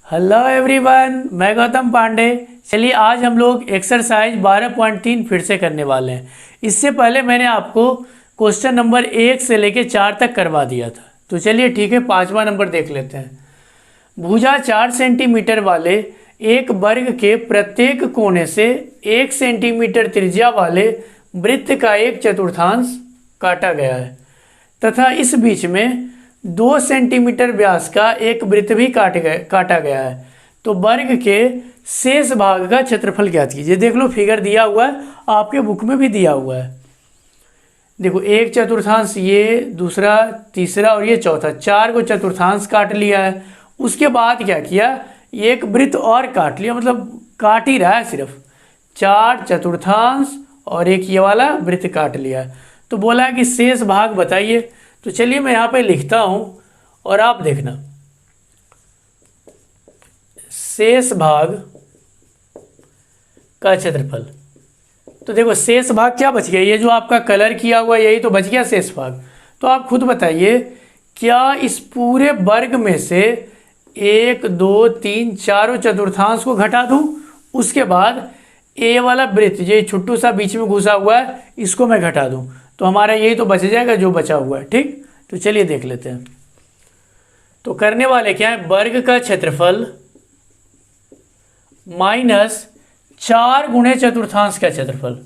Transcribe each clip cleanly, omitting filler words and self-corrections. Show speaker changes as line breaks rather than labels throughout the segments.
Hello everyone, मैं गौतम पांडे। चलिए आज हम लोग एक्सरसाइज 12.3 फिर से करने वाले हैं। इससे पहले मैंने आपको क्वेश्चन नंबर 1 से लेके 4 तक करवा दिया था। तो चलिए ठीक है, 5वां नंबर देख लेते हैं। भुजा 4 सेंटीमीटर वाले एक वर्ग के प्रत्येक कोने से 1 सेंटीमीटर त्रिज्या वाले वृत्त का एक चतुर्थांश काटा गया है तथा इस बीच में 2 सेंटीमीटर व्यास का एक वृत्त भी काटा गया है। तो वर्ग के शेष भाग का क्षेत्रफल ज्ञात कीजिए। देख लो, फिगर दिया हुआ है, आपके बुक में भी दिया हुआ है। देखो, एक चतुर्थांश, ये दूसरा, तीसरा और ये चौथा, 4 को चतुर्थांश काट लिया है। उसके बाद क्या किया, एक वृत्त और काट लिया, मतलब काट ही रहा है सिर्फ। 4 चतुर्थांश और एक ये वाला वृत्त काट लिया है। तो बोला है कि शेष भाग बताइए। तो चलिए मैं यहाँ पे लिखता हूँ और आप देखना। शेष भाग का क्षेत्रफल। तो देखो, शेष भाग क्या बच गया, ये जो आपका कलर किया हुआ यही तो बच गया शेष भाग। तो आप खुद बताइए, क्या इस पूरे वर्ग में से 1 2 3 चारों चतुर्थांश को घटा दूँ, उसके बाद ए वाला वृत्त जो छोटू सा बीच में घुसा हुआ है इसको मैं घटा दूँ, तो हमारा यही तो बच जाएगा जो बचा हुआ है। ठीक, तो चलिए देख लेते हैं। तो करने वाले क्या है, वर्ग का क्षेत्रफल माइनस 4 गुणे चतुर्थांश का क्षेत्रफल।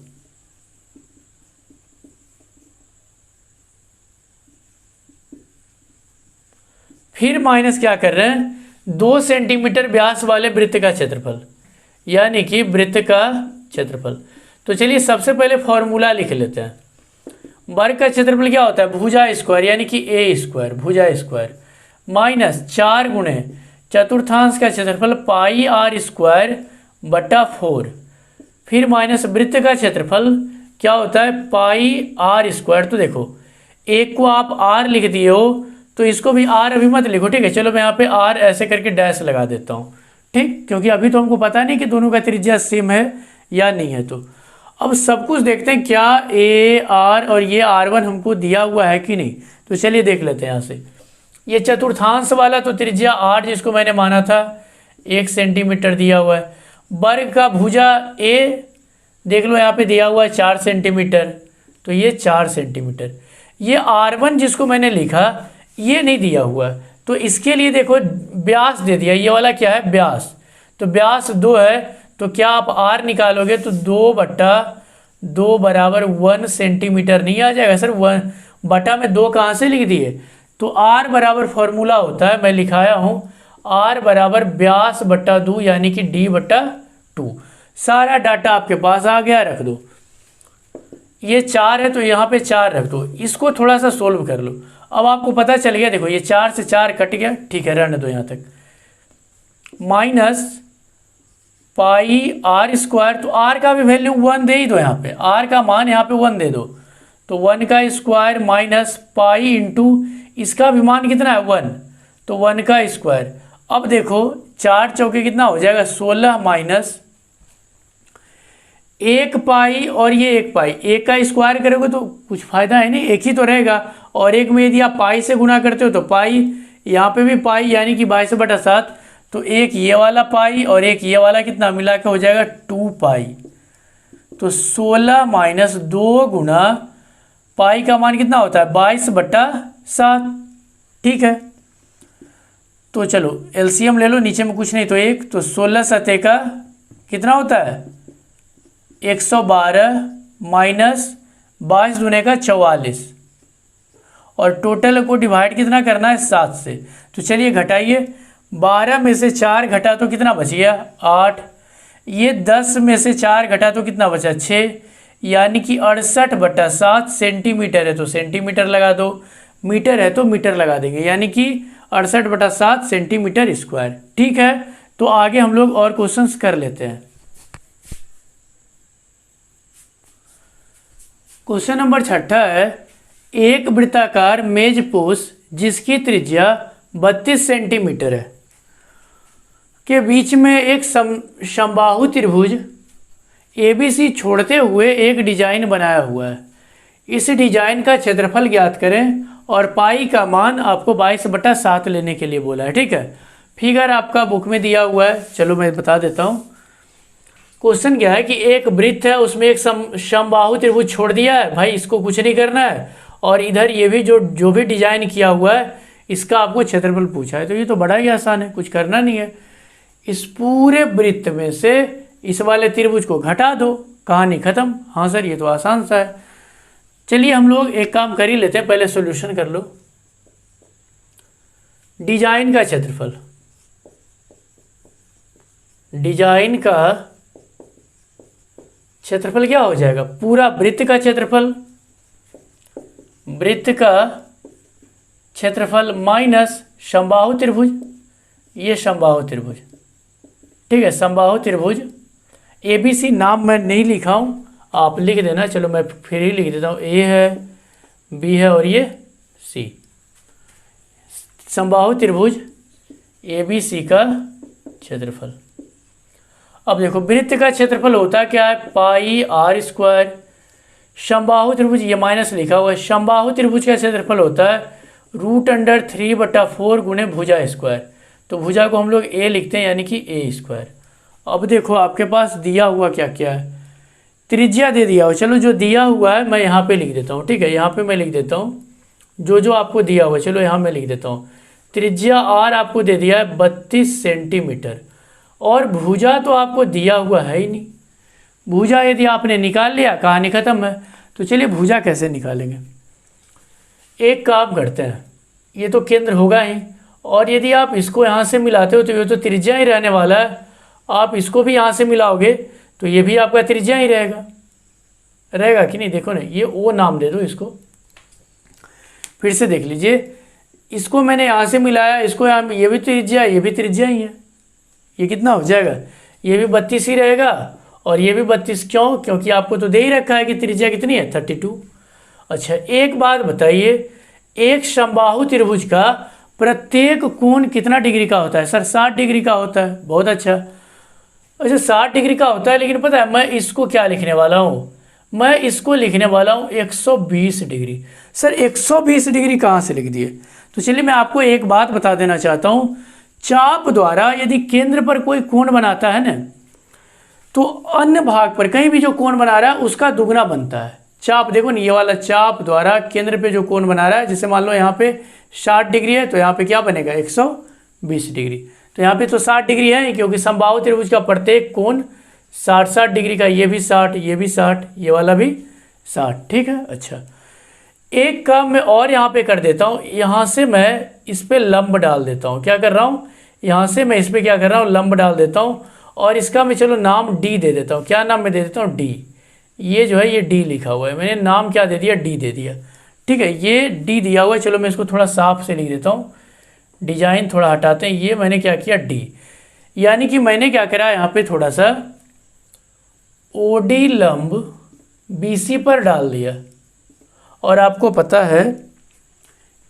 फिर माइनस क्या कर रहे हैं, 2 सेंटीमीटर व्यास वाले वृत्त का क्षेत्रफल, यानी कि वृत्त का क्षेत्रफल। तो चलिए सबसे पहले फॉर्मूला लिख लेते हैं। वर्ग का क्षेत्रफल क्या होता है, भुजा स्क्वायर, यानी कि ए स्क्वायर, भुजा स्क्वायर, माइनस 4 गुणे चतुर्थांश का क्षेत्रफल पाई आर स्क्वायर बटा 4। फिर माइनस वृत्त का क्षेत्रफल क्या होता है, पाई आर स्क्वायर। तो देखो, एक को आप आर लिख दिए हो तो इसको भी आर अभी मत लिखो, ठीक है। चलो मैं यहाँ पे आर ऐसे करके डैश लगा देता हूँ, ठीक, क्योंकि अभी तो हमको पता नहीं कि दोनों का त्रिज्या सेम है या नहीं है। तो अब सब कुछ देखते हैं, क्या ए आर और ये R1 हमको दिया हुआ है कि नहीं। तो चलिए देख लेते हैं यहाँ से। ये चतुर्थांश वाला तो त्रिज्या 8 जिसको मैंने माना था 1 सेंटीमीटर दिया हुआ है। वर्ग का भुजा ए देख लो, यहाँ पे दिया हुआ है 4 सेंटीमीटर, तो ये 4 सेंटीमीटर। ये R1 जिसको मैंने लिखा ये नहीं दिया हुआ है, तो इसके लिए देखो व्यास दे दिया, ये वाला क्या है, व्यास। तो व्यास 2 है, तो क्या आप R निकालोगे तो 2/2 बराबर 1 सेंटीमीटर नहीं आ जाएगा सर, 1 बटा में 2 कहाँ से लिख दिए। तो R बराबर फॉर्मूला होता है, मैं लिखाया हूँ, R बराबर व्यास बटा 2 यानी कि D/2। सारा डाटा आपके पास आ गया, रख दो। ये 4 है तो यहाँ पे 4 रख दो, इसको थोड़ा सा सोल्व कर लो। अब आपको पता चल गया, देखो ये 4 से 4 कट गया, ठीक है, रहने दो यहाँ तक। माइनस पाई आर स्क्वायर, तो आर का भी वैल्यू 1 दे ही दो, यहाँ पे आर का मान यहाँ पे 1 दे दो, तो 1 का स्क्वायर माइनस पाई इंटू इसका भी मान कितना है 1, तो 1 का स्क्वायर। अब देखो 4 चौके कितना हो जाएगा 16 माइनस 1 पाई और ये 1 पाई, 1 का स्क्वायर करोगे तो कुछ फायदा है नहीं, एक ही तो रहेगा। और एक में यदि आप पाई से गुना करते हो तो पाई, यहाँ पे भी पाई यानी कि 22/7, तो एक ये वाला पाई और एक ये वाला कितना मिला के हो जाएगा 2 पाई। तो 16 माइनस 2 गुना पाई का मान कितना होता है 22/7, ठीक है। तो चलो एलसीएम ले लो, नीचे में कुछ नहीं तो 1, तो 16 सतह का कितना होता है 112 माइनस 22 दूने का 44, और टोटल को डिवाइड कितना करना है 7 से। तो चलिए घटाइए, 12 में से 4 घटा तो कितना बच गया 8, ये 10 में से 4 घटा तो कितना बचा 6, यानी कि 68/7 सेंटीमीटर है तो सेंटीमीटर लगा दो, मीटर है तो मीटर लगा देंगे, यानी कि 68/7 सेंटीमीटर स्क्वायर, ठीक है। तो आगे हम लोग और क्वेश्चंस कर लेते हैं। क्वेश्चन नंबर 6 है, एक वृत्ताकार मेजपोश जिसकी त्रिज्या 32 सेंटीमीटर है के बीच में एक समबाहु त्रिभुज ABC छोड़ते हुए एक डिजाइन बनाया हुआ है। इस डिजाइन का क्षेत्रफल ज्ञात करें और पाई का मान आपको 22/7 लेने के लिए बोला है, ठीक है। फिगर आपका बुक में दिया हुआ है, चलो मैं बता देता हूँ। क्वेश्चन क्या है कि एक वृत्त है, उसमें एक समबाहु त्रिभुज छोड़ दिया है, भाई इसको कुछ नहीं करना है, और इधर ये भी जो भी डिजाइन किया हुआ है इसका आपको क्षेत्रफल पूछा है। तो ये तो बड़ा ही आसान है, कुछ करना नहीं है। इस पूरे वृत्त में से इस वाले त्रिभुज को घटा दो, कहानी खत्म। हाँ सर ये तो आसान सा है। चलिए हम लोग एक काम कर ही लेते हैं, पहले सॉल्यूशन कर लो। डिजाइन का क्षेत्रफल, डिजाइन का क्षेत्रफल क्या हो जाएगा? पूरा वृत्त का क्षेत्रफल, वृत्त का क्षेत्रफल माइनस समबाहु त्रिभुज, ये समबाहु त्रिभुज, ठीक है। समबाहु त्रिभुज ABC नाम मैं नहीं लिखा हूँ, आप लिख देना, चलो मैं फिर ही लिख देता हूँ। A है, B है और ये C, समबाहु त्रिभुज ABC का क्षेत्रफल। अब देखो वृत्त का क्षेत्रफल होता है क्या है? पाई R स्क्वायर। समबाहु त्रिभुज ये माइनस लिखा हुआ है, समबाहु त्रिभुज का क्षेत्रफल होता है √3/4 गुणे भुजा स्क्वायर। तो भुजा को हम लोग A लिखते हैं, यानी कि A स्क्वायर। अब देखो आपके पास दिया हुआ क्या क्या है, त्रिज्या दे दिया हो। चलो जो दिया हुआ है मैं यहाँ पे लिख देता हूँ, ठीक है। यहाँ पे मैं लिख देता हूँ जो आपको दिया हुआ है, चलो यहाँ मैं लिख देता हूँ। त्रिज्या R आपको दे दिया है 32 सेंटीमीटर, और भुजा तो आपको दिया हुआ है ही नहीं। भुजा यदि आपने निकाल लिया, कहानी खत्म है। तो चलिए भुजा कैसे निकालेंगे, एक काम करते हैं, ये तो केंद्र होगा ही, और यदि आप इसको यहाँ से मिलाते हो तो ये तो त्रिज्या ही रहने वाला है। आप इसको भी यहाँ से मिलाओगे तो ये भी आपका त्रिज्या ही रहेगा कि नहीं? देखो ना, ये O नाम दे दो इसको, फिर से देख लीजिए, इसको मैंने यहाँ से मिलाया, इसको यहाँ, ये भी त्रिज्या, ये भी त्रिज्या ही है। ये कितना हो जाएगा? ये भी 32 ही रहेगा और ये भी 32। क्यों? क्योंकि आपको तो दे ही रखा है कि त्रिज्या कितनी है, 32। अच्छा एक बात बताइए, एक समबाहु त्रिभुज का प्रत्येक कोण कितना डिग्री का होता है? सर 60 डिग्री का होता है। बहुत अच्छा। अच्छा 60 डिग्री का होता है, लेकिन पता है मैं इसको क्या लिखने वाला हूँ? मैं इसको लिखने वाला हूँ 120 डिग्री। सर 120 डिग्री कहाँ से लिख दिए? तो चलिए मैं आपको एक बात बता देना चाहता हूँ, चाप द्वारा यदि केंद्र पर कोई कोण बनाता है ना, तो अन्य भाग पर कहीं भी जो कोण बना रहा है उसका दुगना बनता है। चाप देखो ना, ये वाला चाप द्वारा केंद्र पे जो कोण बना रहा है, जैसे मान लो यहाँ पे 60 डिग्री है, तो यहाँ पे क्या बनेगा? 120 डिग्री। तो यहाँ पे तो 60 डिग्री है, क्योंकि समबाहु त्रिभुज का प्रत्येक कोण 60 डिग्री का, ये भी 60, ये भी 60, ये वाला भी 60, ठीक है। अच्छा एक काम मैं और यहाँ पे कर देता हूँ, यहाँ से मैं इस पे लंब डाल देता हूँ। क्या कर रहा हूँ? यहाँ से मैं इस पे क्या कर रहा हूँ? लंब डाल देता हूँ, और इसका मैं चलो नाम D दे देता हूँ। क्या नाम मैं दे देता हूँ? D। ये जो है ये D लिखा हुआ है, मैंने नाम क्या दे दिया? D दे दिया, ठीक है। ये D दिया हुआ है, चलो मैं इसको थोड़ा साफ से लिख देता हूँ, डिजाइन थोड़ा हटाते हैं। ये मैंने क्या किया? D, यानी कि मैंने क्या करा यहाँ पे थोड़ा सा OD लंब BC पर डाल दिया, और आपको पता है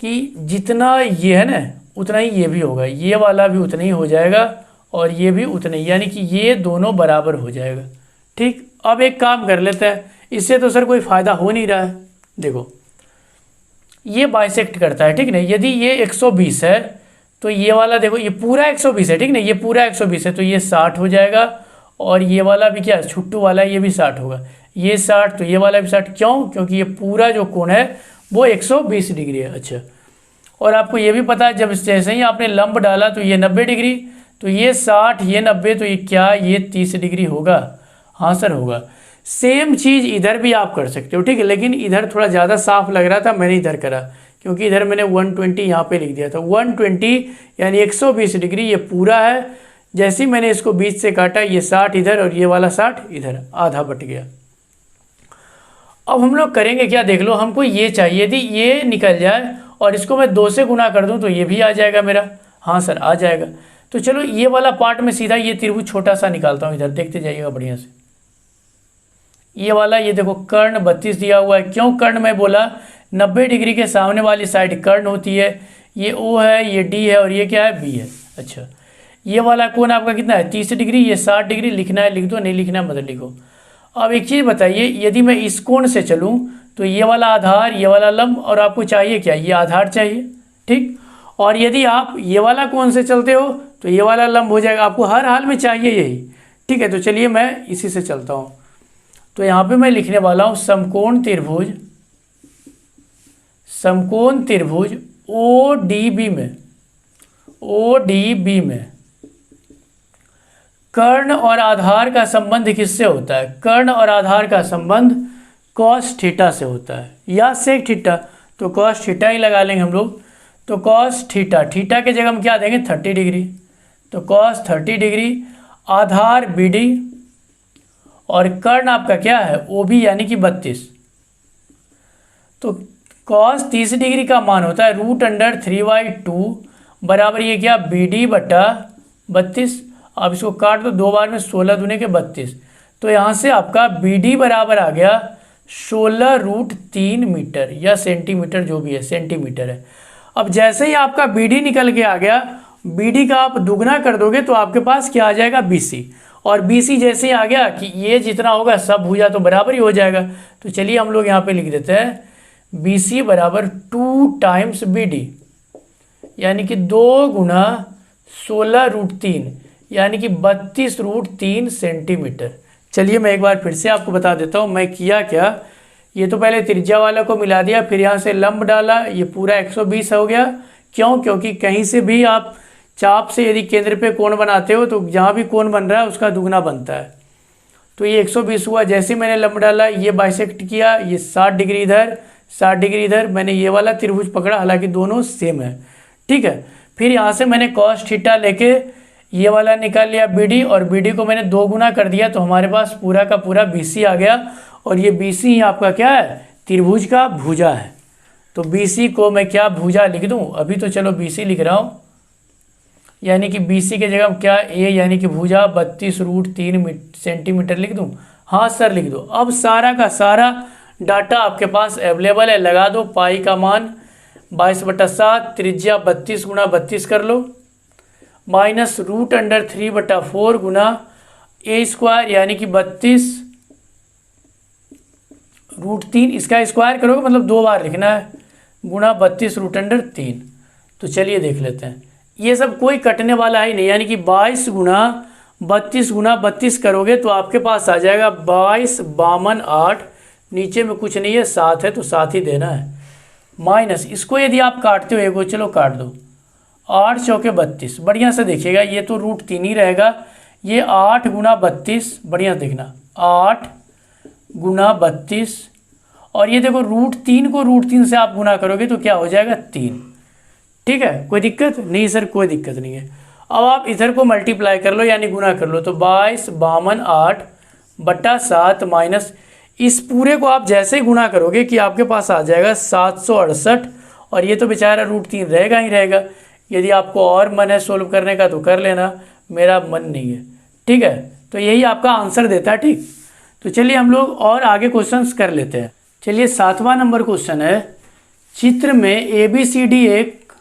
कि जितना ये है ना उतना ही ये भी होगा, ये वाला भी उतना ही हो जाएगा और ये भी उतना ही, यानी कि ये दोनों बराबर हो जाएगा, ठीक। अब एक काम कर लेते हैं, इससे तो सर कोई फ़ायदा हो नहीं रहा है। देखो ये बाइसेक्ट करता है, ठीक ना। यदि ये 120 है तो ये वाला देखो ये पूरा 120 है, ठीक ना, ये पूरा 120 है, तो ये 60 हो जाएगा, और ये वाला भी क्या छुट्टू वाला है, ये भी 60 होगा, ये 60, तो ये वाला भी 60। क्यों? क्योंकि ये पूरा जो कोण है वो 120 डिग्री है। अच्छा, और आपको ये भी पता है, जब जैसे ही आपने लंब डाला तो ये 90 डिग्री, तो ये 60, ये 90, तो ये क्या, ये 30 डिग्री होगा। हाँ सर होगा। सेम चीज़ इधर भी आप कर सकते हो, ठीक है, लेकिन इधर थोड़ा ज़्यादा साफ लग रहा था, मैंने इधर करा, क्योंकि इधर मैंने 120 यहाँ पे लिख दिया था। 120 यानी 120 डिग्री ये पूरा है। जैसे ही मैंने इसको बीच से काटा, ये 60 इधर और ये वाला 60 इधर, आधा बट गया। अब हम लोग करेंगे क्या, देख लो, हमको ये चाहिए थी, ये निकल जाए और इसको मैं 2 से गुना कर दूं तो ये भी आ जाएगा मेरा। हाँ सर आ जाएगा। तो चलो ये वाला पार्ट में सीधा ये त्रिभुज छोटा सा निकालता हूँ, इधर देखते जाइएगा बढ़िया से। ये वाला, ये देखो कर्ण 32 दिया हुआ है। क्यों कर्ण मैं बोला? 90 डिग्री के सामने वाली साइड कर्ण होती है। ये O है, ये D है, और ये क्या है? B है। अच्छा, ये वाला कोण आपका कितना है? 30 डिग्री। ये 60 डिग्री। लिखना है लिख दो, नहीं लिखना है मत लिखो। अब एक चीज़ बताइए, यदि मैं इस कोण से चलूँ तो ये वाला आधार, ये वाला लंब, और आपको चाहिए क्या? ये आधार चाहिए, ठीक। और यदि आप ये वाला कोण से चलते हो तो ये वाला लंब हो जाएगा, आपको हर हाल में चाहिए यही। ठीक है, तो चलिए मैं इसी से चलता हूँ। तो यहाँ पे मैं लिखने वाला हूँ समकोण त्रिभुज ODB में कर्ण और आधार का संबंध किससे होता है? कर्ण और आधार का संबंध कॉस थीटा से होता है या सेक थीटा, तो कॉस थीटा ही लगा लेंगे हम लोग। तो कॉस थीटा, थीटा के जगह हम क्या देंगे? 30 डिग्री। तो कॉस 30 डिग्री, आधार BD और कर्ण आपका क्या है? OB यानी कि 32। तो कॉस 30 डिग्री का मान होता है √3/2 बराबर ये क्या? BD बटा 32। अब इसको काट दो, 2 बार में 16 दूने के 32। तो यहाँ से आपका BD बराबर आ गया 16√3 मीटर या सेंटीमीटर, जो भी है सेंटीमीटर है। अब जैसे ही आपका BD निकल के आ गया, BD का आप दुगना कर दोगे तो आपके पास क्या आ जाएगा? BC। और BC जैसे ही आ गया कि ये जितना होगा सब भुजा तो बराबर ही हो जाएगा। तो चलिए हम लोग यहाँ पे लिख देते हैं BC बराबर 2 टाइम्स BD यानी कि 2 गुना 16√3 यानी कि 32√3 सेंटीमीटर। चलिए मैं एक बार फिर से आपको बता देता हूँ मैं किया क्या। ये तो पहले त्रिज्या वाला को मिला दिया, फिर यहाँ से लंब डाला, ये पूरा 120 हो गया। क्यों? क्योंकि कहीं से भी आप चाप से यदि केंद्र पे कोण बनाते हो तो जहाँ भी कोण बन रहा है उसका दुगना बनता है। तो ये 120 हुआ। जैसे मैंने लंब डाला, ये बाइसेक्ट किया, ये 60 डिग्री इधर 60 डिग्री इधर, मैंने ये वाला त्रिभुज पकड़ा, हालांकि दोनों सेम है। ठीक है, फिर यहाँ से मैंने कॉस थीटा लेके ये वाला निकाल लिया BD, और BD को मैंने 2 गुना कर दिया तो हमारे पास पूरा का पूरा BC आ गया। और ये BC ही आपका क्या है? त्रिभुज का भुजा है। तो BC को मैं क्या भुजा लिख दूं? अभी तो चलो BC लिख रहा हूँ, यानी कि BC के जगह क्या? A यानी कि भुजा 32√3 सेंटीमीटर लिख दूं? हाँ सर लिख दो। अब सारा का सारा डाटा आपके पास अवेलेबल है, लगा दो। पाई का मान 22/7, त्रिज्या 32 गुना 32 कर लो, माइनस √3/4 गुना A² यानी कि 32√3, इसका स्क्वायर करोगे मतलब 2 बार लिखना है, गुना 32√3। तो चलिए देख लेते हैं, ये सब कोई कटने वाला ही नहीं, यानी कि 22 गुना 32 करोगे तो आपके पास आ जाएगा 22 52 8, नीचे में कुछ नहीं है 7 है तो 7 ही देना है, माइनस इसको यदि आप काटते हो एगो, चलो काट दो, 8 चौके 32। बढ़िया से देखिएगा, ये तो √3 ही रहेगा, ये 8 गुना 32, बढ़िया देखना 8 गुना 32, और ये देखो √3 को √3 से आप गुना करोगे तो क्या हो जाएगा? 3। ठीक है, कोई दिक्कत नहीं सर? कोई दिक्कत नहीं है। अब आप इधर को मल्टीप्लाई कर लो यानी गुना कर लो, तो 22 52 8 बटा 7 माइनस इस पूरे को आप जैसे ही गुना करोगे कि आपके पास आ जाएगा 768, और ये तो बेचारा √3 रहेगा ही रहेगा। यदि आपको और मन है सोल्व करने का तो कर लेना, मेरा मन नहीं है। ठीक है, तो यही आपका आंसर देता है। ठीक, तो चलिए हम लोग और आगे क्वेश्चंस कर लेते हैं। चलिए 7वां नंबर क्वेश्चन है, चित्र में ABCD एक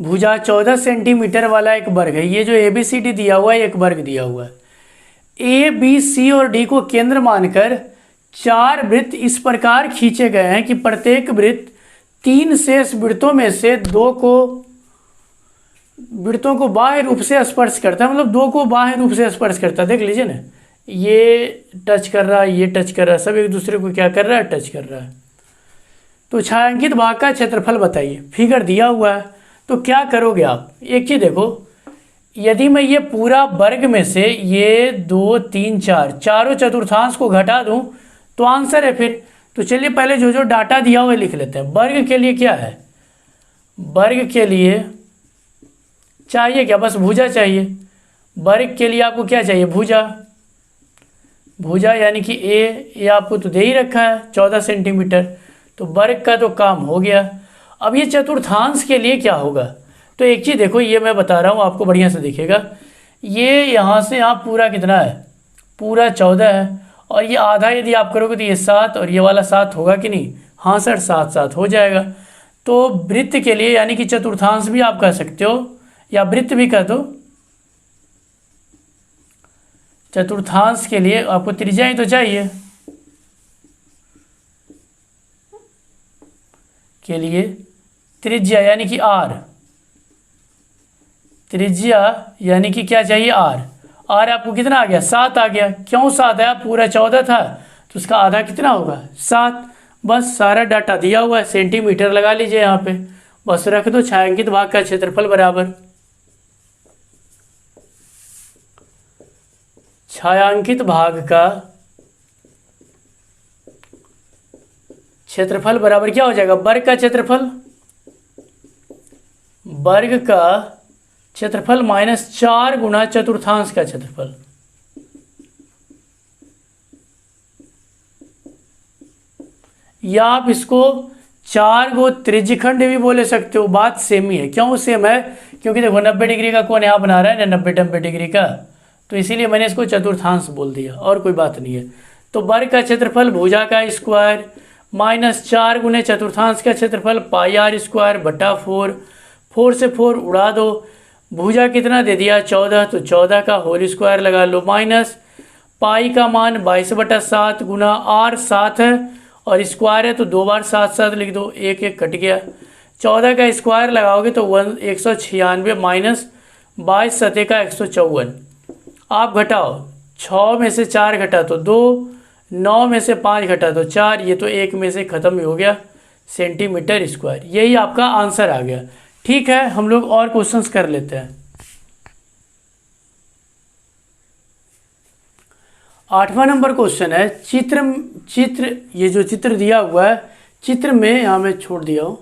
भुजा 14 सेंटीमीटर वाला एक वर्ग है। ये जो ABCD दिया हुआ है एक वर्ग दिया हुआ है। A, B, C और D को केंद्र मानकर 4 वृत्त इस प्रकार खींचे गए हैं कि प्रत्येक वृत्त 3 शेष वृत्तों में से 2 वृत्तों को बाह्य रूप से स्पर्श करता है, मतलब 2 को बाह्य रूप से स्पर्श करता है। देख लीजिए ना, ये टच कर रहा है, ये टच कर रहा है, सब एक दूसरे को क्या कर रहा है? टच कर रहा है। तो छायांकित भाग का क्षेत्रफल बताइए, फिगर दिया हुआ है। तो क्या करोगे आप? एक चीज देखो, यदि मैं ये पूरा वर्ग में से ये 2 3 4 चारों चतुर्थांश को घटा दूं तो आंसर है फिर। तो चलिए पहले जो जो डाटा दिया हुआ है लिख लेते हैं। वर्ग के लिए क्या है? वर्ग के लिए चाहिए क्या? बस भुजा चाहिए। वर्ग के लिए आपको क्या चाहिए? भुजा। भुजा यानी कि ये आपको तो दे ही रखा है 14 सेंटीमीटर, तो वर्ग का तो काम हो गया। अब ये चतुर्थांश के लिए क्या होगा? तो एक चीज़ देखो, ये मैं बता रहा हूँ आपको, बढ़िया से देखिएगा। ये यहाँ से यहाँ पूरा कितना है? पूरा 14 है, और ये आधा यदि आप करोगे तो ये 7, और ये वाला 7 होगा कि नहीं? हाँ सर, 7 7 हो जाएगा। तो वृत्त के लिए यानी कि चतुर्थांश भी आप कह सकते हो, या वृत्त भी कह दो। चतुर्थांश के लिए आपको त्रिज्या ही तो चाहिए, के लिए त्रिज्या यानी कि R, त्रिज्या यानी कि क्या चाहिए आर। आर आपको कितना आ गया 7 आ गया। क्यों 7 आया, पूरा 14 था तो उसका आधा कितना होगा 7। बस सारा डाटा दिया हुआ है, सेंटीमीटर लगा लीजिए यहाँ पे, बस रख दो छायांकित भाग का क्षेत्रफल बराबर छायांकित भाग का क्षेत्रफल बराबर क्या हो जाएगा, वर्ग का क्षेत्रफल, वर्ग का क्षेत्रफल माइनस 4 गुना चतुर्थांश का क्षेत्रफल। या आप इसको 4 गो त्रिज्यखंड भी बोले सकते हो, बात सेम ही है। क्यों सेम है, क्योंकि देखो 90 डिग्री का कोण यहाँ बना रहा है ना, 90 डिग्री का, तो इसीलिए मैंने इसको चतुर्थांश बोल दिया, और कोई बात नहीं है। तो वर्ग का क्षेत्रफल भुजा का स्क्वायर माइनस 4 गुने चतुर्थांश का क्षेत्रफल पाई आर स्क्वायर बटा 4। 4 से 4 उड़ा दो, भुजा कितना दे दिया 14, तो 14 का होल स्क्वायर लगा लो, माइनस पाई का मान 22/7 गुना आर 7 है और स्क्वायर है तो 2 बार 7 7 लिख दो, 1 1 कट गया। 14 का स्क्वायर लगाओगे तो 196 माइनस 22 सतह का 154। आप घटाओ, 6 में से 4 घटा तो 2, 9 में से 5 घटा तो 4, ये तो 1 में से ख़त्म ही हो गया सेंटीमीटर स्क्वायर। यही आपका आंसर आ गया। ठीक है, हम लोग और क्वेश्चंस कर लेते हैं। 8वां नंबर क्वेश्चन है, चित्र ये जो चित्र दिया हुआ है, चित्र में यहाँ मैं छोड़ दिया हूँ,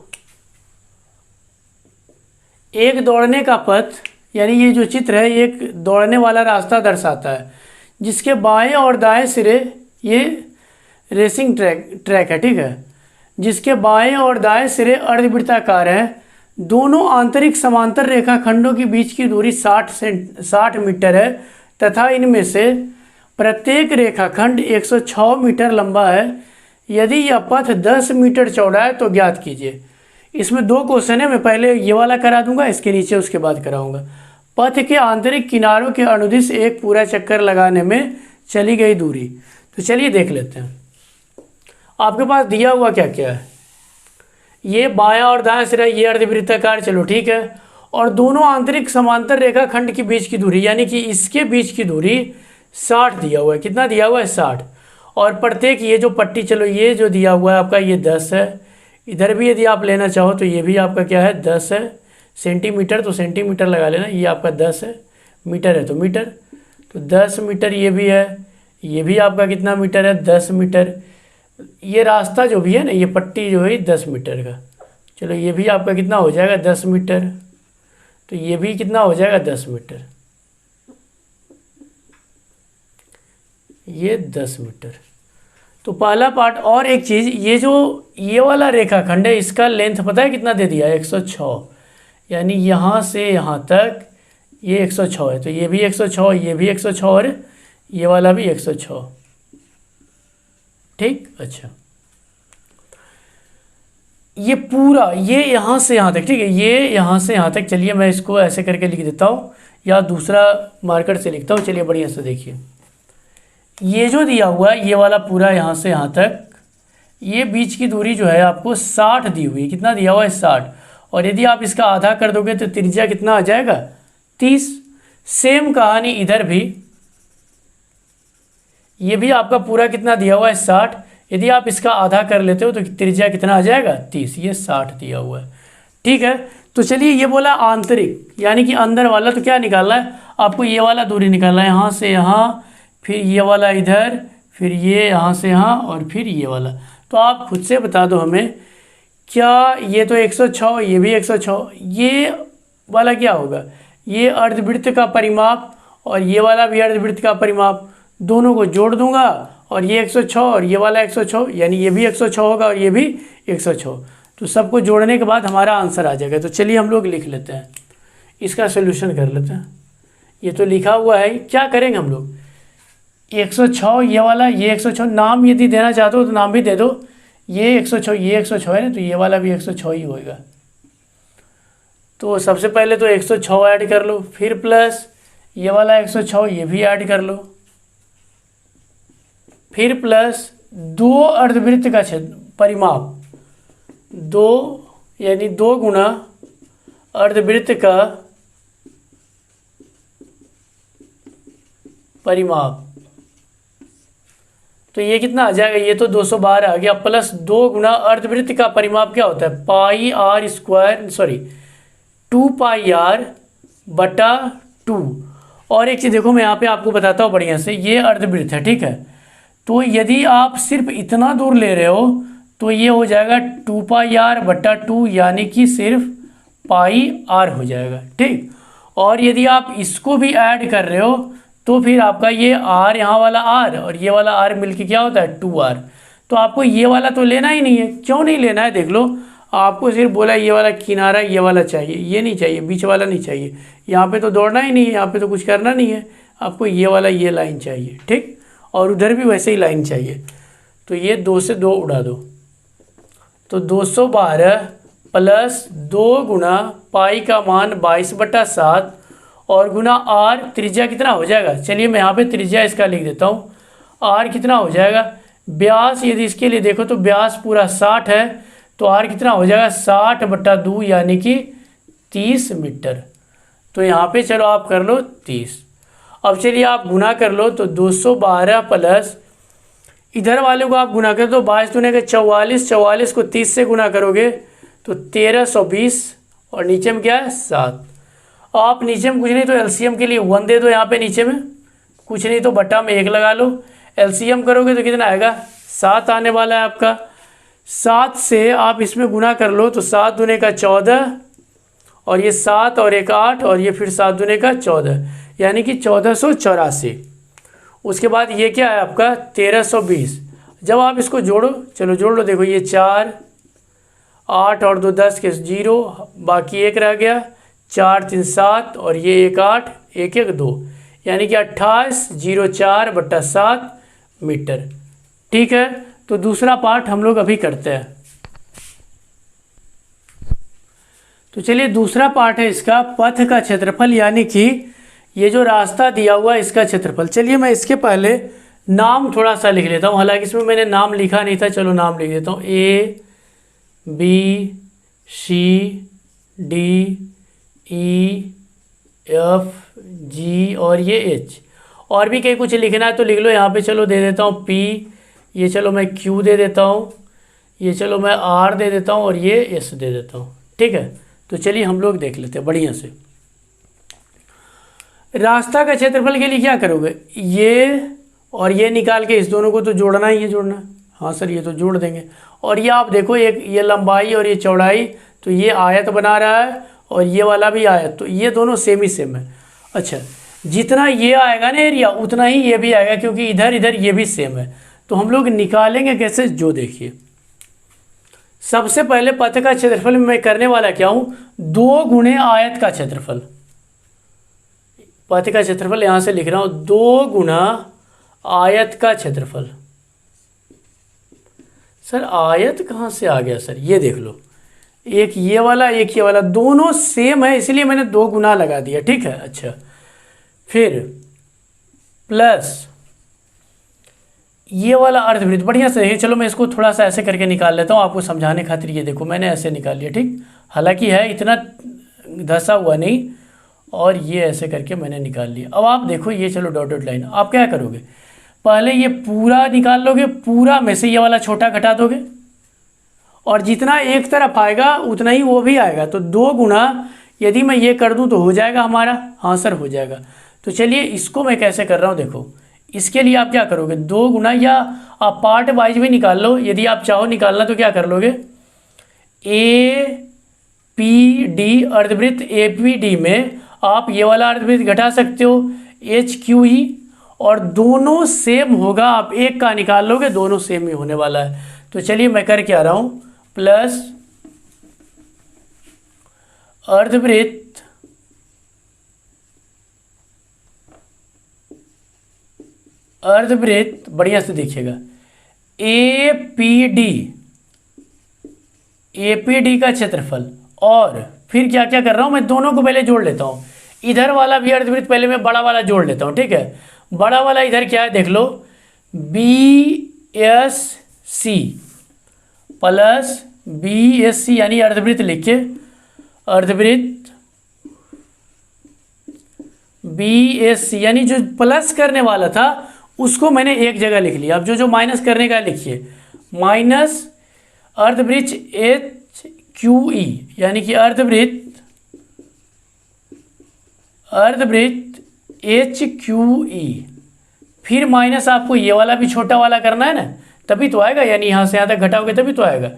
एक दौड़ने का पथ, यानी ये जो चित्र है एक दौड़ने वाला रास्ता दर्शाता है, जिसके बाएं और दाएं सिरे, ये रेसिंग ट्रैक है, ठीक है, जिसके बाएं और दाएं सिरे अर्धवृत्ताकार हैं। दोनों आंतरिक समांतर रेखाखंडों के बीच की दूरी 60 मीटर है तथा इनमें से प्रत्येक रेखाखंड 106 मीटर लंबा है। यदि यह पथ 10 मीटर चौड़ा है तो ज्ञात कीजिए। इसमें 2 क्वेश्चन है, मैं पहले ये वाला करा दूंगा, इसके नीचे उसके बाद कराऊंगा। पथ के आंतरिक किनारों के अनुदिश एक पूरा चक्कर लगाने में चली गई दूरी। तो चलिए देख लेते हैं। आपके पास दिया हुआ क्या क्या है, ये बायां और दायां सिरा, ये अर्धवृत्ताकार, चलो ठीक है, और दोनों आंतरिक समांतर रेखाखंड के बीच की दूरी, यानी कि इसके बीच की दूरी 60 दिया हुआ है। कितना दिया हुआ है 60, और प्रत्येक ये जो पट्टी, चलो ये जो दिया हुआ है आपका ये 10 है, इधर भी यदि आप लेना चाहो तो ये भी आपका क्या है 10 है, सेंटीमीटर तो सेंटीमीटर लगा लेना, ये आपका 10 है, मीटर है तो मीटर, तो 10 मीटर ये भी है, ये भी आपका कितना मीटर है 10 मीटर। ये रास्ता जो भी है ना, ये पट्टी जो है 10 मीटर का, चलो ये भी आपका कितना हो जाएगा 10 मीटर, तो ये भी कितना हो जाएगा 10 मीटर, ये 10 मीटर। तो पहला पार्ट। और एक चीज़, ये जो ये वाला रेखाखंड है, इसका लेंथ पता है कितना दे दिया है 106, यानी यहाँ से यहाँ तक ये 106 है, तो ये भी 106, ये भी 106 और ये वाला भी 106, ठीक। अच्छा, ये पूरा, ये यहाँ से यहाँ तक, ठीक है, ये यहाँ से यहाँ तक, चलिए मैं इसको ऐसे करके लिख देता हूँ या दूसरा मार्कर से लिखता हूँ। चलिए बढ़िया से देखिए, ये जो दिया हुआ है ये वाला पूरा यहाँ से यहाँ तक, ये बीच की दूरी जो है आपको 60 दी हुई है। कितना दिया हुआ है 60, और यदि आप इसका आधा कर दोगे तो त्रिज्या कितना आ जाएगा 30। सेम कहानी इधर भी, ये भी आपका पूरा कितना दिया हुआ है 60, यदि आप इसका आधा कर लेते हो तो त्रिज्या कितना आ जाएगा 30, ये 60 दिया हुआ है, ठीक है। तो चलिए ये बोला आंतरिक, यानी कि अंदर वाला, तो क्या निकालना है आपको, ये वाला दूरी निकालना है, यहाँ से यहाँ, फिर ये वाला इधर, फिर ये यहाँ से यहाँ, और फिर ये वाला। तो आप खुद से बता दो हमें, क्या ये तो 106, ये भी 106, ये वाला क्या होगा, ये अर्धवृत्त का परिमाप और ये वाला भी अर्धवृत्त का परिमाप, दोनों को जोड़ दूंगा और ये 106 और ये वाला 106, यानी ये भी 106 होगा और ये भी 106, तो सबको जोड़ने के बाद हमारा आंसर आ जाएगा। तो चलिए हम लोग लिख लेते हैं, इसका सोल्यूशन कर लेते हैं। ये तो लिखा हुआ है, क्या करेंगे हम लोग, 106 ये वाला, ये 106, नाम यदि देना चाहते हो तो नाम भी दे दो, ये 106, ये 106 है ना, तो ये वाला भी 106 ही होएगा। तो सबसे पहले तो 106 ऐड कर लो, फिर प्लस ये वाला 106 ये भी ऐड कर लो, फिर प्लस 2 अर्धवृत्त का परिमाप, 2 यानी 2 गुना अर्धवृत्त का परिमाप। तो ये कितना आ जाएगा, ये तो 212 आ गया, प्लस 2 गुना अर्धवृत्त का परिमाप क्या होता है, pi R square, sorry 2 pi R बटा 2। और एक चीज़ देखो, मैं यहाँ पे आपको बताता हूँ बढ़िया से, ये अर्धवृत्त है, ठीक है। तो यदि आप सिर्फ इतना दूर ले रहे हो तो ये हो जाएगा 2 पाई आर बटा 2, यानी कि सिर्फ पाई आर हो जाएगा, ठीक। और यदि आप इसको भी ऐड कर रहे हो तो फिर आपका ये आर, यहाँ वाला आर और ये वाला आर मिलके क्या होता है 2r। तो आपको ये वाला तो लेना ही नहीं है। क्यों नहीं लेना है, देख लो, आपको सिर्फ बोला ये वाला किनारा ये वाला चाहिए, ये नहीं चाहिए, बीच वाला नहीं चाहिए। यहाँ पे तो दौड़ना ही नहीं है, यहाँ पे तो कुछ करना नहीं है, आपको ये वाला ये लाइन चाहिए, ठीक। और उधर भी वैसे ही लाइन चाहिए। तो ये 2 से 2 उड़ा दो, तो 212 प्लस 2 गुना पाई का मान 22/7 और गुना आर, त्रिज्या कितना हो जाएगा, चलिए मैं यहाँ पे त्रिज्या इसका लिख देता हूँ। आर कितना हो जाएगा, व्यास यदि इसके लिए देखो तो व्यास पूरा 60 है, तो आर कितना हो जाएगा 60/2 यानी कि 30 मीटर। तो यहाँ पे चलो आप कर लो 30। अब चलिए आप गुना कर लो, तो 212 प्लस इधर वाले को आप गुना कर दो, 22 दूने का 44, 44 को 30 से गुना करोगे तो 1320 और नीचे में क्या है 7। आप नीचे में कुछ नहीं तो एलसीएम के लिए 1 दे दो, यहाँ पे नीचे में कुछ नहीं तो बटा में 1 लगा लो। एलसीएम करोगे तो कितना आएगा 7 आने वाला है आपका। 7 से आप इसमें गुना कर लो, तो 7 दूने का 14 और ये 7 और 1 8 और ये फिर 7 दूने का 14, यानी कि 1484। उसके बाद ये क्या है आपका 1320। जब आप इसको जोड़ो, चलो जोड़ लो, देखो ये 4 8 और 2 10 के 0, बाकी 1 रह गया, 4 3 7 और ये 1 8 1 1 2, यानी कि 2804/7 मीटर, ठीक है। तो दूसरा पार्ट हम लोग अभी करते हैं। तो चलिए दूसरा पार्ट है इसका, पथ का क्षेत्रफल, यानी कि ये जो रास्ता दिया हुआ है इसका क्षेत्रफल। चलिए मैं इसके पहले नाम थोड़ा सा लिख लेता हूँ, हालांकि इसमें मैंने नाम लिखा नहीं था, चलो नाम लिख देता हूँ। A B C D E F G और ये H, और भी कहीं कुछ लिखना है तो लिख लो यहाँ पे। चलो दे देता हूँ P, ये चलो मैं Q दे देता हूँ, ये चलो मैं R दे देता हूँ और ये S दे देता हूँ, ठीक है। तो चलिए हम लोग देख लेते हैं बढ़िया से। रास्ता का क्षेत्रफल के लिए क्या करोगे, ये और ये निकाल के इस दोनों को तो जोड़ना ही है, जोड़ना। हाँ सर ये तो जोड़ देंगे। और ये आप देखो, एक ये लंबाई और ये चौड़ाई, तो ये आयत बना रहा है और ये वाला भी आयत, तो ये दोनों सेम ही सेम है। अच्छा, जितना ये आएगा ना एरिया उतना ही ये भी आएगा, क्योंकि इधर इधर ये भी सेम है। तो हम लोग निकालेंगे कैसे, जो देखिए। सबसे पहले पथ का क्षेत्रफल में मैं करने वाला क्या हूँ, 2 गुणे आयत का क्षेत्रफल। पथ का क्षेत्रफल यहाँ से लिख रहा हूँ 2 गुना आयत का क्षेत्रफल। सर आयत कहाँ से आ गया सर, ये देख लो, एक ये वाला एक ये वाला, दोनों सेम है इसलिए मैंने 2 गुना लगा दिया, ठीक है। अच्छा, फिर प्लस ये वाला अर्धवृत्त, बढ़िया से देखिए। चलो मैं इसको थोड़ा सा ऐसे करके निकाल लेता हूँ आपको समझाने खातिर। ये देखो मैंने ऐसे निकाल लिया, ठीक। हालांकि है इतना धंसा हुआ नहीं, और ये ऐसे करके मैंने निकाल लिया। अब आप देखो ये चलो डॉटेड लाइन, आप क्या करोगे, पहले ये पूरा निकाल लोगे, पूरा में से ये वाला छोटा घटा दोगे, और जितना एक तरफ आएगा उतना ही वो भी आएगा। तो 2 गुना, यदि मैं ये कर दूं तो हो जाएगा हमारा, हाँ सर हो जाएगा। तो चलिए इसको मैं कैसे कर रहा हूँ देखो। इसके लिए आप क्या करोगे, 2 गुना, या आप पार्ट वाइज भी निकाल लो, यदि आप चाहो निकालना तो क्या कर लोगे, APD अर्धवृत्त APD में आप ये वाला अर्धवृत्त घटा सकते हो HQE, और दोनों सेम होगा, आप एक का निकाल लोगे, दोनों सेम ही होने वाला है। तो चलिए मैं कर क्या रहा हूँ, प्लस अर्धवृत्त बढ़िया से देखिएगा, APD का क्षेत्रफल। और फिर क्या क्या कर रहा हूँ, मैं दोनों को पहले जोड़ लेता हूँ। इधर वाला भी अर्धवृत्त पहले मैं बड़ा वाला जोड़ लेता हूँ, ठीक है। बड़ा वाला इधर क्या है देख लो, BSC प्लस BSC, यानी अर्धवृत्त लिख के, अर्धवृत्त BSC यानी जो प्लस करने वाला था उसको मैंने एक जगह लिख लिया। अब जो माइनस करने का लिखिए, माइनस अर्धवृत्त HQE यानी कि अर्धवृत्त HQE, फिर माइनस आपको ये वाला भी छोटा वाला करना है ना, तभी तो आएगा, यानी यहाँ से यहाँ तक घटाओगे तभी तो आएगा।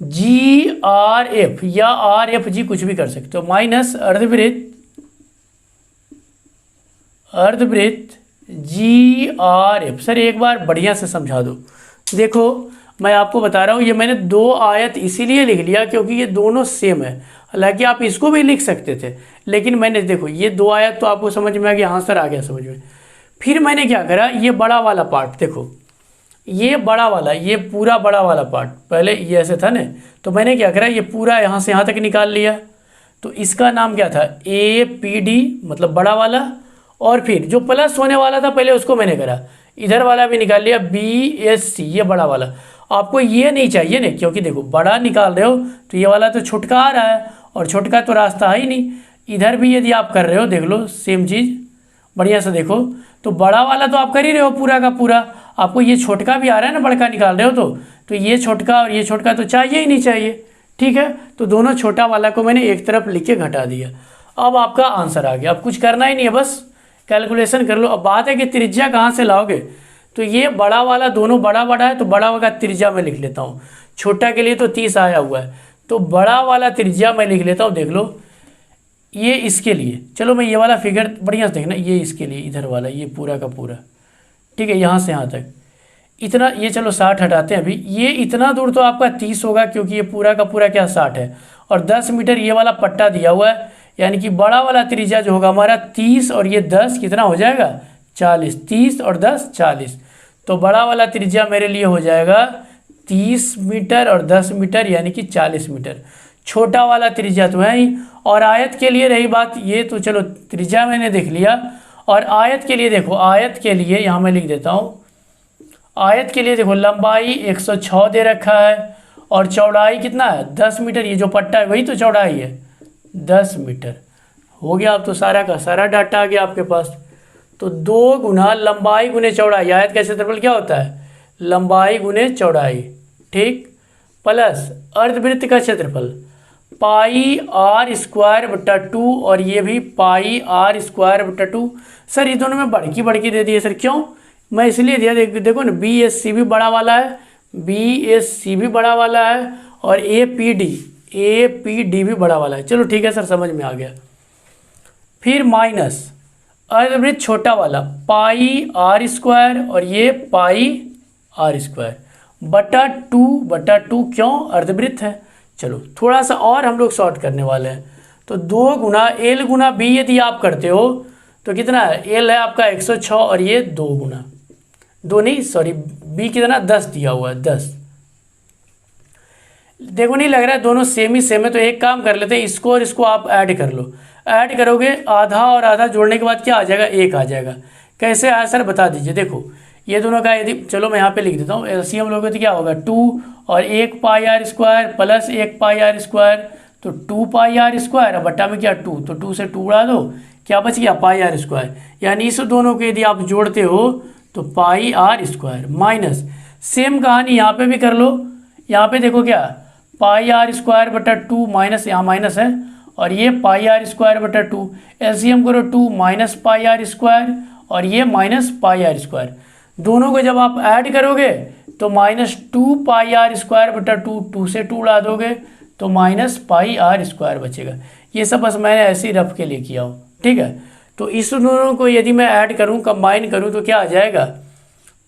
GRF या RFG कुछ भी कर सकते हो, माइनस अर्धवृत्त GRF। सर एक बार बढ़िया से समझा दो। देखो मैं आपको बता रहा हूँ, ये मैंने दो आयत इसीलिए लिख लिया क्योंकि ये दोनों सेम है। हालांकि आप इसको भी लिख सकते थे, लेकिन मैंने देखो ये दो आयत तो आपको समझ में आ गया, हाँ सर आ गया समझ में। फिर मैंने क्या करा, ये बड़ा वाला पार्ट देखो, ये बड़ा वाला, ये पूरा बड़ा वाला पार्ट, पहले ये ऐसे था ना, तो मैंने क्या करा, ये पूरा यहाँ से यहाँ तक निकाल लिया। तो इसका नाम क्या था, APD मतलब बड़ा वाला। और फिर जो प्लस होने वाला था पहले उसको मैंने करा, इधर वाला भी निकाल लिया, BSC ये बड़ा वाला। आपको ये नहीं चाहिए ना, क्योंकि देखो बड़ा निकाल रहे हो तो ये वाला तो छुटका आ रहा है, और छुटका तो रास्ता है ही नहीं। इधर भी यदि आप कर रहे हो, देख लो सेम चीज़ बढ़िया से देखो, तो बड़ा वाला तो आप कर ही रहे हो पूरा का पूरा, आपको ये छोटका भी आ रहा है ना, बड़का निकाल रहे हो तो ये छोटका और ये छोटका तो चाहिए ही नहीं चाहिए। ठीक है, तो दोनों छोटा वाला को मैंने एक तरफ लिख के घटा दिया। अब आपका आंसर आ गया। अब कुछ करना ही नहीं है, बस कैलकुलेशन कर लो। अब बात है कि त्रिज्या कहाँ से लाओगे, तो ये बड़ा वाला दोनों बड़ा बड़ा है, तो बड़ा वाला त्रिज्या मैं लिख लेता हूँ। छोटा के लिए तो 30 आया हुआ है, तो बड़ा वाला त्रिज्या मैं लिख लेता हूँ। देख लो ये इसके लिए, चलो मैं ये वाला फिगर बढ़िया से देखना, ये इसके लिए इधर वाला, ये पूरा का पूरा, ठीक है, यहाँ से यहाँ तक इतना, ये चलो 60 हटाते हैं अभी। ये इतना दूर तो आपका 30 होगा क्योंकि ये पूरा का पूरा क्या 60 है, और 10 मीटर ये वाला पट्टा दिया हुआ है, यानी कि बड़ा वाला त्रिज्या जो होगा हमारा 30 और ये 10 कितना हो जाएगा 40, 30 और 10 40। तो बड़ा वाला त्रिज्या मेरे लिए हो जाएगा 30 मीटर और 10 मीटर यानी कि 40 मीटर। छोटा वाला त्रिज्या तो है ही। और आयत के लिए रही बात, ये तो चलो त्रिज्या मैंने देख लिया। और आयत के लिए देखो, आयत के लिए यहाँ मैं लिख देता हूँ, आयत के लिए देखो लंबाई 106 दे रखा है और चौड़ाई कितना है 10 मीटर। ये जो पट्टा है वही तो चौड़ाई है 10 मीटर। हो गया, अब तो सारा का सारा डाटा आ गया आपके पास। तो 2 गुना लंबाई गुने चौड़ाई, आयत का क्षेत्रफल क्या होता है लंबाई गुने चौड़ाई, ठीक, प्लस अर्धवृत्त का क्षेत्रफल पाई r स्क्वायर बटा 2 और ये भी पाई r स्क्वायर बटा 2। सर ये दोनों में बढ़की दे दिए सर, क्यों, मैं इसलिए दिया, देखो ना BSC भी बड़ा वाला है, BSC भी बड़ा वाला है और APD भी बड़ा वाला है। चलो ठीक है सर समझ में आ गया। फिर माइनस अर्धवृत्त छोटा वाला पाई r स्क्वायर और ये पाई r स्क्वायर बटा 2 क्यों अर्धवृत्त है। चलो थोड़ा सा और हम लोग शॉर्ट करने वाले हैं। तो 2 गुना L गुना B यदि आप करते हो तो कितना है, L है आपका 106 और ये 2 गुना 2 नहीं सॉरी B कितना 10 दिया हुआ है 10। देखो नहीं लग रहा है दोनों सेम ही सेम है, तो एक काम कर लेते हैं, इसको और इसको आप ऐड कर लो। ऐड करोगे आधा और आधा जोड़ने के बाद क्या आ जाएगा 1 आ जाएगा। कैसे आया सर बता दीजिए। देखो ये दोनों का यदि, चलो मैं यहाँ पे लिख देता हूँ, LCM लोगे तो क्या होगा 2 और 1 पाई r स्क्वायर प्लस 1 पाई r स्क्वायर, तो 2 पाई r स्क्वायर, बट्टा में क्या 2, तो 2 से 2 उड़ा दो, क्या बच गया पाई r स्क्वायर। यानी इस दोनों को यदि आप जोड़ते हो तो पाई r स्क्वायर माइनस, सेम कहानी यहाँ पे भी कर लो। यहाँ पे देखो क्या पाई r स्क्वायर बटा 2 माइनस, यहाँ माइनस है और ये पाई r स्क्वायर बटा 2, LCM करो 2 माइनस पाई r स्क्वायर और ये माइनस पाई r स्क्वायर। दोनों को जब आप ऐड करोगे तो माइनस 2 पाई r स्क्वायर बटा 2 से 2 उड़ा दोगे तो माइनस पाई r स्क्वायर बचेगा। ये सब बस मैंने ऐसे ही रफ के लिए किया हो, ठीक है। तो इस दोनों को यदि मैं ऐड करूं कंबाइन करूं तो क्या आ जाएगा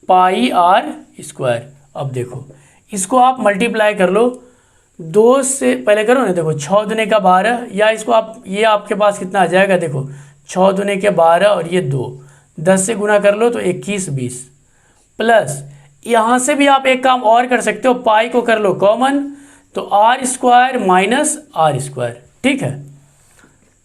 पाई r स्क्वायर। अब देखो इसको आप मल्टीप्लाई कर लो, 2 से पहले करो ना, देखो 6 दूने का 12, या इसको आप, ये आपके पास कितना आ जाएगा, देखो 6 दूने के 12 और ये 2, 10 से गुना कर लो तो 21 20, प्लस यहाँ से भी आप एक काम और कर सकते हो, पाई को कर लो कॉमन, तो r square minus r square, ठीक है।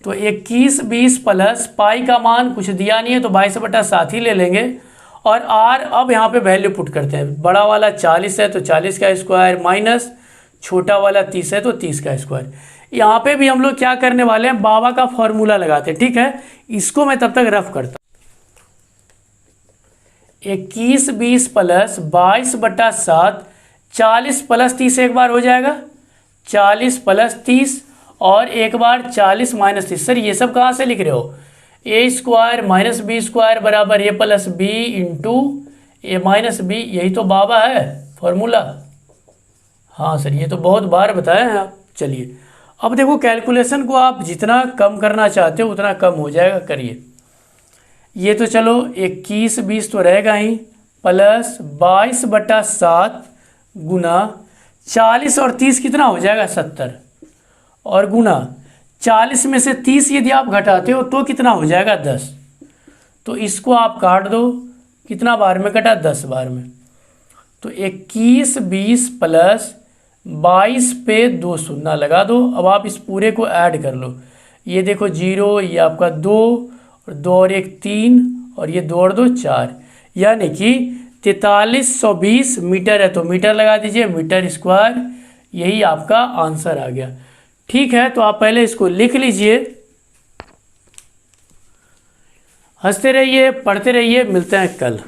तो 21 20 प्लस पाई का मान कुछ दिया नहीं है तो 22/7 ही ले लेंगे, और r अब यहाँ पे वैल्यू पुट करते हैं। बड़ा वाला 40 है तो 40 का स्क्वायर माइनस छोटा वाला 30 है तो 30 का स्क्वायर। यहाँ पे भी हम लोग क्या करने वाले हैं, बाबा का फॉर्मूला लगाते हैं, ठीक है। इसको मैं तब तक रफ करता हूँ। 21 20 प्लस 22/7, 40 प्लस 30 एक बार हो जाएगा, 40 प्लस 30 और एक बार 40 माइनस 30। सर ये सब कहाँ से लिख रहे हो, ए स्क्वायर माइनस बी स्क्वायर बराबर ए प्लस बी इंटू ए माइनस बी, यही तो बाबा है फॉर्मूला। हाँ सर ये तो बहुत बार बताया है आप। चलिए अब देखो कैलकुलेशन को आप जितना कम करना चाहते हो उतना कम हो जाएगा, करिए। ये तो चलो 21 20 तो रहेगा ही, प्लस 22/7 गुना 40 और 30 कितना हो जाएगा 70, और गुना 40 में से 30 यदि आप घटाते हो तो कितना हो जाएगा 10। तो इसको आप काट दो, कितना बार में कटा, 10 बार में। तो 21 20 प्लस 22 पे 2 शून्य लगा दो। अब आप इस पूरे को ऐड कर लो, ये देखो 0, ये आपका 2 और 2 और 1 3 और ये 2 और 2 4, यानी कि 4320 मीटर है। तो मीटर लगा दीजिए, मीटर स्क्वायर, यही आपका आंसर आ गया। ठीक है, तो आप पहले इसको लिख लीजिए। हंसते रहिए, पढ़ते रहिए, मिलते हैं कल।